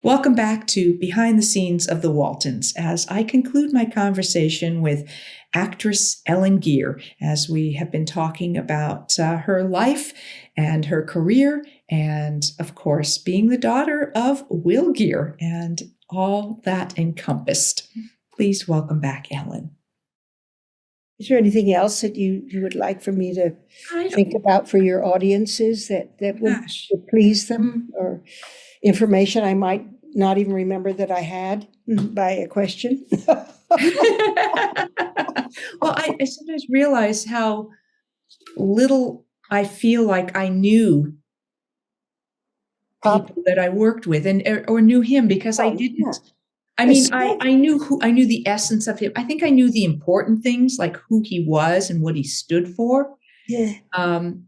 Welcome back to Behind the Scenes of the Waltons as I conclude my conversation with actress Ellen Geer as we have been talking about her life and her career, and of course, being the daughter of Will Geer and all that encompassed. Please welcome back, Ellen. Is there anything else that you would like for me to think about for your audiences that would please them, or information I might not even remember that I had by a question? Well, I sometimes realize how little I feel like I knew people that I worked with or knew him, because I didn't. Yeah. I mean, I knew the essence of him. I think I knew the important things, like who he was and what he stood for. Yeah.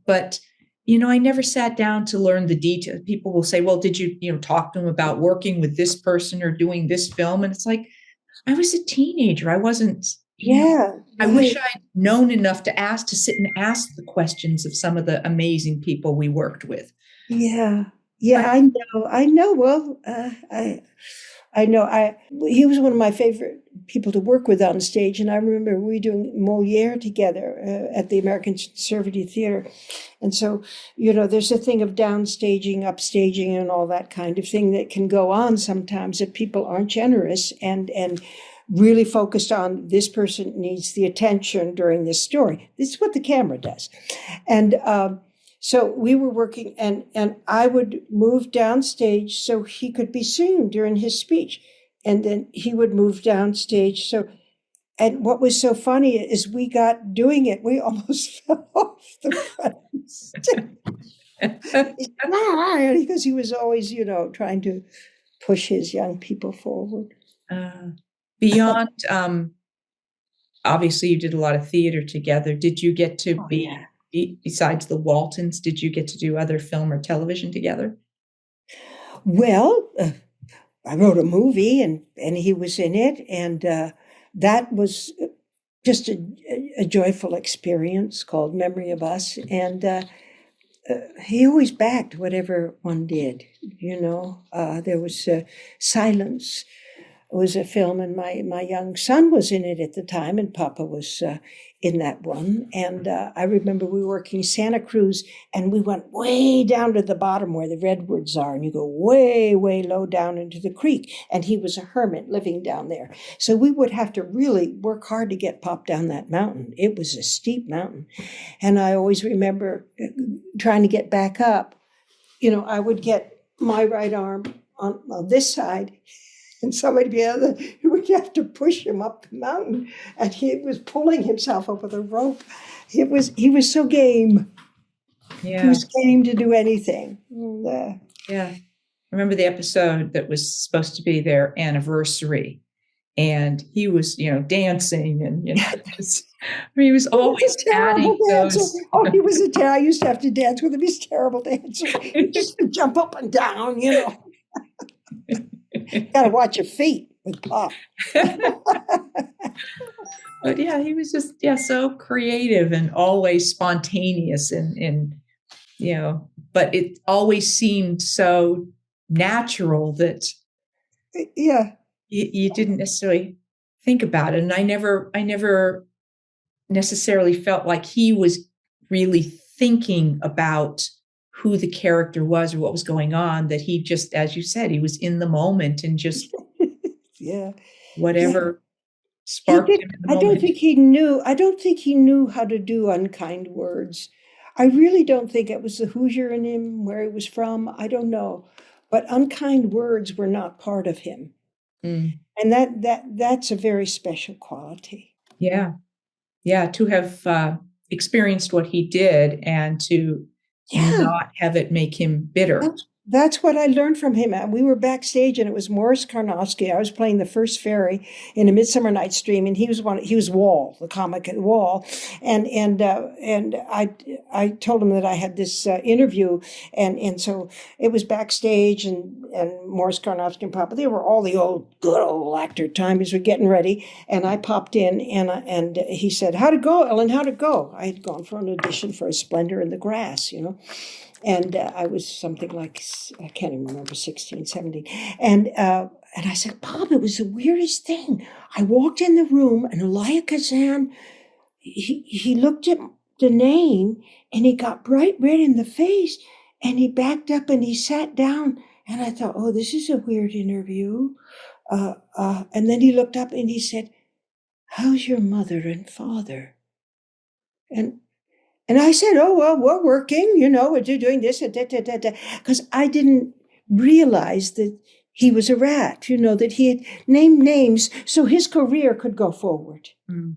But I never sat down to learn the details. People will say, well, did you talk to him about working with this person or doing this film? And it's like, I was a teenager. I wasn't, I wish I'd known enough to sit and ask the questions of some of the amazing people we worked with. Yeah. Yeah, I know. Well, I know. He was one of my favorite people to work with on stage, and I remember we were doing Molière together at the American Conservative Theater, and so there's a thing of downstaging, upstaging, and all that kind of thing that can go on sometimes if people aren't generous and really focused on this person needs the attention during this story. This is what the camera does, and. So we were working, and I would move downstage so he could be seen during his speech. And then he would move downstage. And what was so funny is we got doing it, we almost fell off the front stage. Because he was always, trying to push his young people forward. Beyond, obviously you did a lot of theater together. Did you get to besides the Waltons, did you get to do other film or television together? Well, I wrote a movie and he was in it. And that was just a joyful experience called Memory of Us. And he always backed whatever one did, there was Silence. It was a film, and my young son was in it at the time, and Papa was in that one. And I remember we were working Santa Cruz, and we went way down to the bottom where the redwoods are, and you go way, way low down into the creek. And he was a hermit living down there. So we would have to really work hard to get Pop down that mountain. It was a steep mountain. And I always remember trying to get back up. I would get my right arm on this side, and somebody be other, who would have to push him up the mountain, and he was pulling himself up with a rope. He was so game. Yeah. He was game to do anything. Yeah. I remember the episode that was supposed to be their anniversary, and he was, dancing, and he was always adding those. Oh, he was I used to have to dance with him. He's a terrible dancer. He just jump up and down, Got to watch your feet with Pop. But yeah, he was just so creative and always spontaneous, and but it always seemed so natural that you didn't necessarily think about it. And I never necessarily felt like he was really thinking about who the character was or what was going on, that he just, as you said, he was in the moment and just whatever sparked him in the moment. I don't think he knew how to do unkind words. I really don't think it was the Hoosier in him, where he was from. I don't know. But unkind words were not part of him. And that's a very special quality. Yeah. Yeah. To have experienced what he did and to not have it make him bitter. That's what I learned from him. We were backstage, and it was Morris Karnofsky. I was playing the first fairy in A Midsummer Night's Dream, and he was Wall, the comic at Wall. And I told him that I had this interview, and so it was backstage, and Morris Karnofsky and Papa, they were all the good old actor timers were getting ready, and I popped in, and he said, "How'd it go, Ellen? How'd it go?" I had gone for an audition for A Splendor in the Grass, And I was something like, I can't even remember, 16, 17. And I said, Pop, it was the weirdest thing. I walked in the room and Elia Kazan, he looked at the name and he got bright red in the face and he backed up and he sat down. And I thought, oh, this is a weird interview. And then he looked up and he said, how's your mother and father? And and I said, oh, well, we're working, we're doing this, because I didn't realize that he was a rat, that he had named names so his career could go forward. Mm.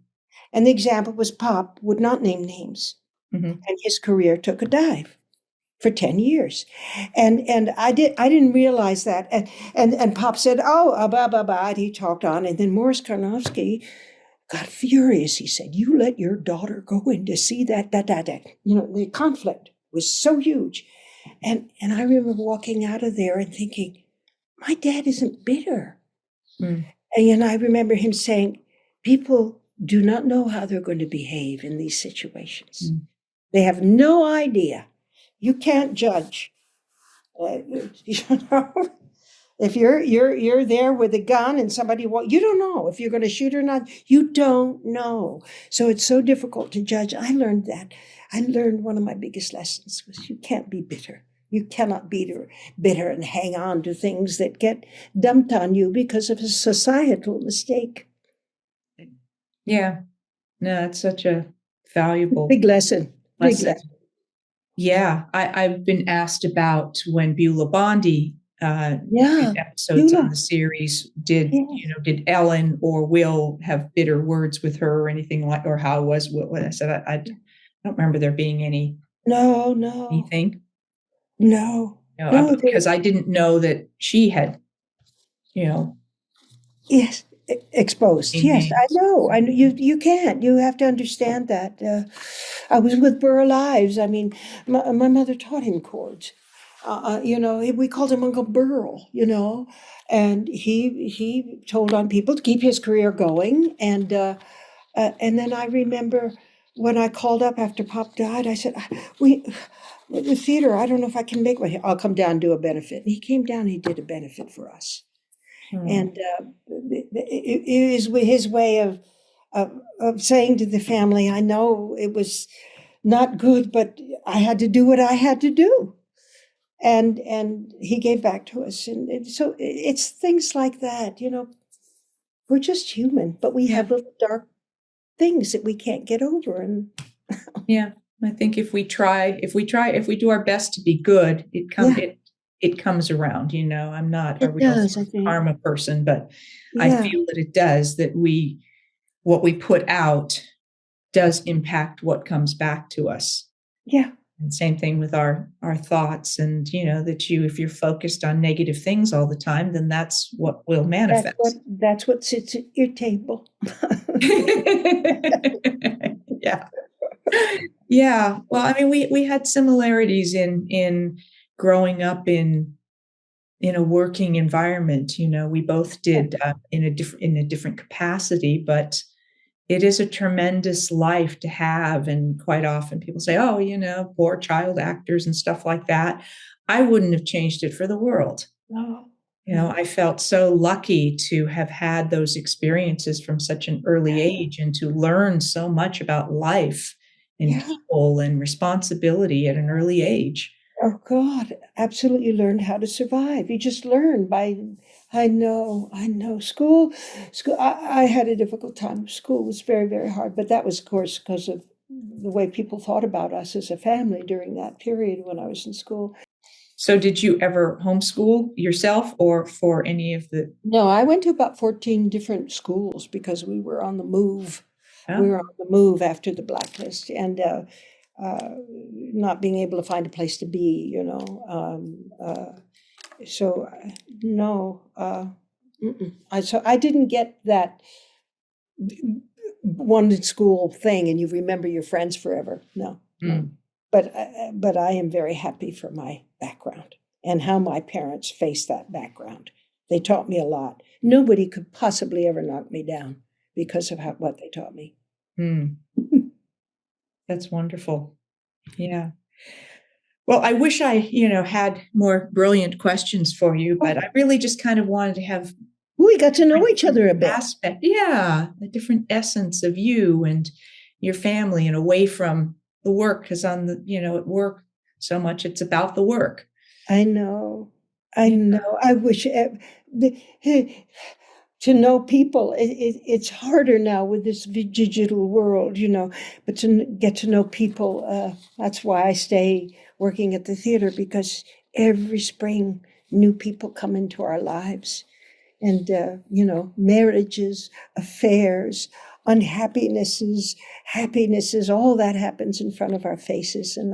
And the example was Pop would not name names, Mm-hmm. and his career took a dive for 10 years. And I didn't realize that. And Pop said, oh, blah, blah, blah. And he talked on. And then Morris Karnofsky got furious. He said, you let your daughter go in to see that. The conflict was so huge. And I remember walking out of there and thinking, my dad isn't bitter. Mm. And I remember him saying, people do not know how they're going to behave in these situations. Mm. They have no idea. You can't judge. If you're there with a gun and somebody, you don't know if you're going to shoot or not. You don't know. So it's so difficult to judge. I learned that. I learned one of my biggest lessons was you can't be bitter. You cannot be bitter and hang on to things that get dumped on you because of a societal mistake. Yeah. No, it's such a valuable Big lesson. Big lesson. Yeah. I've been asked about when Beulah Bondi did episodes Beulah. on the series. Did Ellen or Will have bitter words with her or anything like, or how was Will? I said, I don't remember there being anything. No. Because I didn't know that she had, Yes, exposed. Yes, I know. You can't. You have to understand that. I was with Burl Ives. I mean, my mother taught him chords. We called him Uncle Burl, and he told on people to keep his career going. And then I remember when I called up after Pop died, I said, the theater, I don't know if I can make one. I'll come down and do a benefit. And he came down and he did a benefit for us. And it was his way of saying to the family, I know it was not good, but I had to do what I had to do. And he gave back to us. And so it's things like that, we're just human, but we have little dark things that we can't get over. And yeah, I think if we do our best to be good, it comes around, I'm not a real karma person, but I feel that it does, that what we put out does impact what comes back to us. Yeah. And same thing with our thoughts, and if you're focused on negative things all the time, then that's what will manifest. That's what sits at your table. Yeah. Yeah. Well, I mean, we had similarities in growing up in a working environment. We both did in a different capacity, but it is a tremendous life to have. And quite often people say, oh, poor child actors and stuff like that. I wouldn't have changed it for the world. No. I felt so lucky to have had those experiences from such an early age and to learn so much about life and people and responsibility at an early age. Oh, God, absolutely learned how to survive. You just learn by, I know. School, I had a difficult time. School was very, very hard, but that was, of course, because of the way people thought about us as a family during that period when I was in school. So did you ever homeschool yourself or for any of the? No, I went to about 14 different schools because we were on the move. Oh. We were on the move after the blacklist and not being able to find a place to be, so no, so I didn't get that one school thing and you remember your friends forever. No. But I am very happy for my background and how my parents faced that background. They taught me a lot. Nobody could possibly ever knock me down because of what they taught me. That's wonderful. Yeah. Well, I wish I, had more brilliant questions for you, but I really just kind of wanted to have We got to know different each other a bit. aspect, yeah, a different essence of you and your family and away from the work, because at work so much it's about the work. I know. I Yeah. know. I wish to know people. It's harder now with this digital world, but to get to know people, that's why I stay working at the theater, because every spring new people come into our lives. And, marriages, affairs, unhappinesses, happinesses, all that happens in front of our faces. And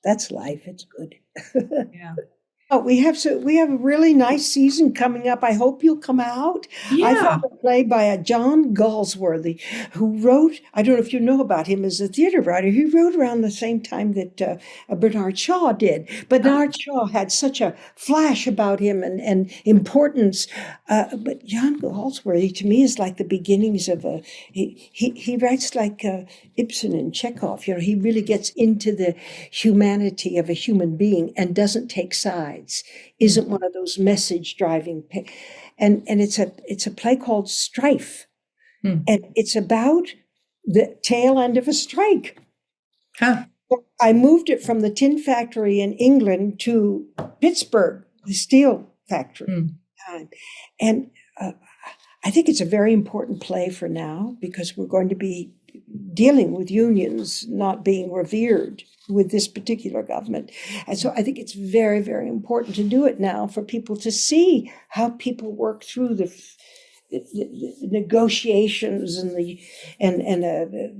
that's life. It's good. Yeah. Oh, we have a really nice season coming up. I hope you'll come out. I Yeah. found a play by a John Galsworthy, who wrote. I don't know if you know about him as a theater writer. He wrote around the same time that Bernard Shaw did. Bernard Shaw had such a flash about him and importance. But John Galsworthy, to me, is like the beginnings of a. He writes like Ibsen and Chekhov. He really gets into the humanity of a human being and doesn't take sides. Isn't one of those message driving, and it's a play called Strife, Hmm. and it's about the tail end of a strike. Huh. I moved it from the tin factory in England to Pittsburgh, the steel factory, and I think it's a very important play for now, because we're going to be dealing with unions not being revered with this particular government. And so I think it's very, very important to do it now, for people to see how people work through the negotiations and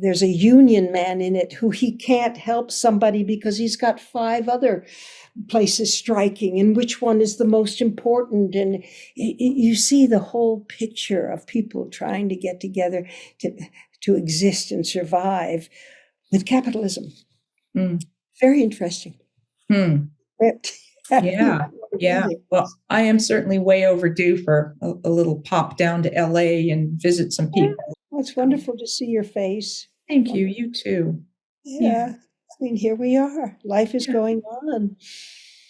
there's a union man in it who he can't help somebody because he's got 5 other places striking, and which one is the most important. And you see the whole picture of people trying to get together to exist and survive with capitalism. Very interesting. Yeah. Yeah. Well, I am certainly way overdue for a little pop down to LA and visit some Yeah. people. Well, it's wonderful to see your face. Thank you. You too. Yeah. I mean, here we are. Life is Yeah. going on.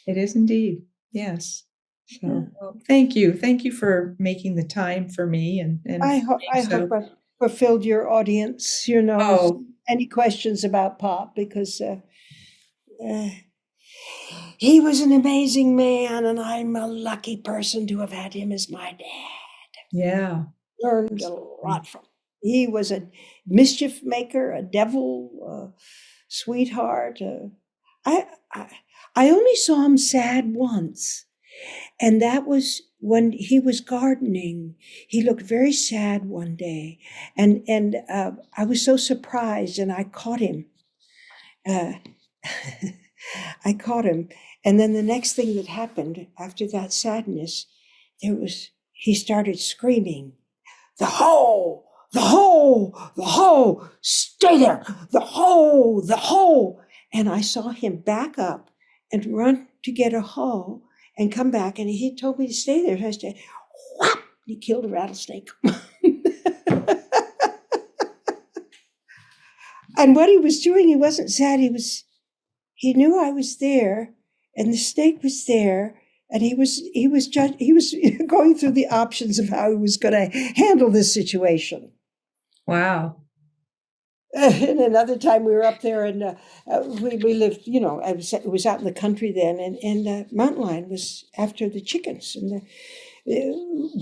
It is indeed. Yes. So, Yeah. well, thank you. Thank you for making the time for me and I being so. hope I've fulfilled your audience, Oh, any questions about Pop, because he was an amazing man, and I'm a lucky person to have had him as my dad. yeah. Learned a lot from him. He was a mischief maker, a devil, sweetheart. I only saw him sad once, and that was when he was gardening. He looked very sad one day, and I was so surprised, and I caught him. I caught him, and then the next thing that happened after that sadness, he started screaming, "The hole! The hole! The hole! Stay there! The hole! The hole!" And I saw him back up and run to get a hoe and come back, and he told me to stay there. I said, whap! He killed a rattlesnake. And what he was doing, he wasn't sad. He knew I was there, and the snake was there, and he was going through the options of how he was going to handle this situation. Wow. And another time we were up there, and we lived, it was out in the country then, and Mountain Lion was after the chickens, and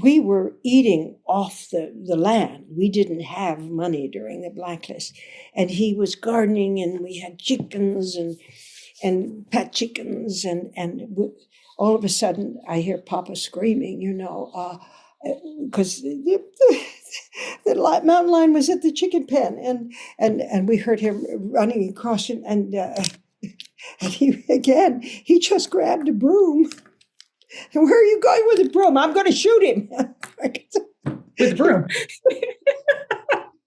we were eating off the land. We didn't have money during the blacklist, and he was gardening, and we had chickens and pet chickens, and all of a sudden I hear Papa screaming, because the mountain lion was at the chicken pen, and we heard him running across, and he just grabbed a broom. And where are you going with the broom? I'm going to shoot him. With the broom.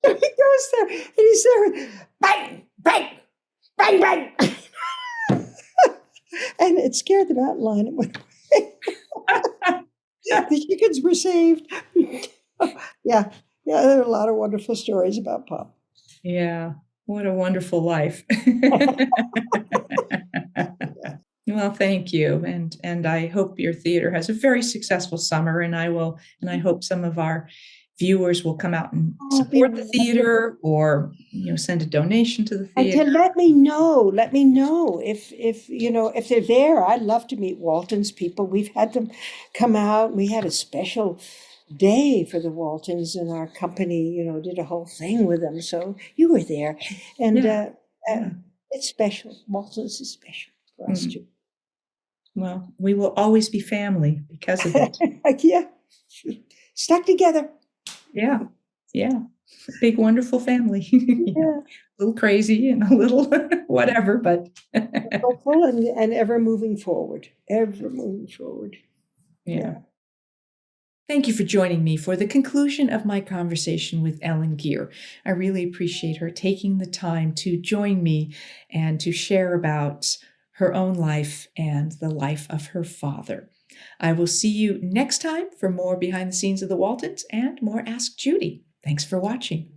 He goes there, and he's there, bang, bang, bang, bang. And it scared the mountain lion. It went away. The chickens were saved. Yeah, there are a lot of wonderful stories about Pop. Yeah. What a wonderful life. Well, thank you, and I hope your theater has a very successful summer, and I hope some of our viewers will come out and Oh, it'd be support the wonderful. theater, or send a donation to the And theater. to let me know, if if they're there. I'd love to meet Walton's people. We've had them come out. We had a special day for the Waltons, and our company, did a whole thing with them. So you were there, and Yeah, yeah. it's special. Waltons is special for us Mm. too. Well, we will always be family because of it. Like, yeah, stuck together. Yeah, yeah. Big, wonderful family. Yeah. Yeah, A little crazy and a little whatever, but hopeful and ever moving forward. Ever moving forward. yeah. Yeah. Thank you for joining me for the conclusion of my conversation with Ellen Geer. I really appreciate her taking the time to join me and to share about her own life and the life of her father. I will see you next time for more behind the scenes of the Waltons and more Ask Judy. Thanks for watching.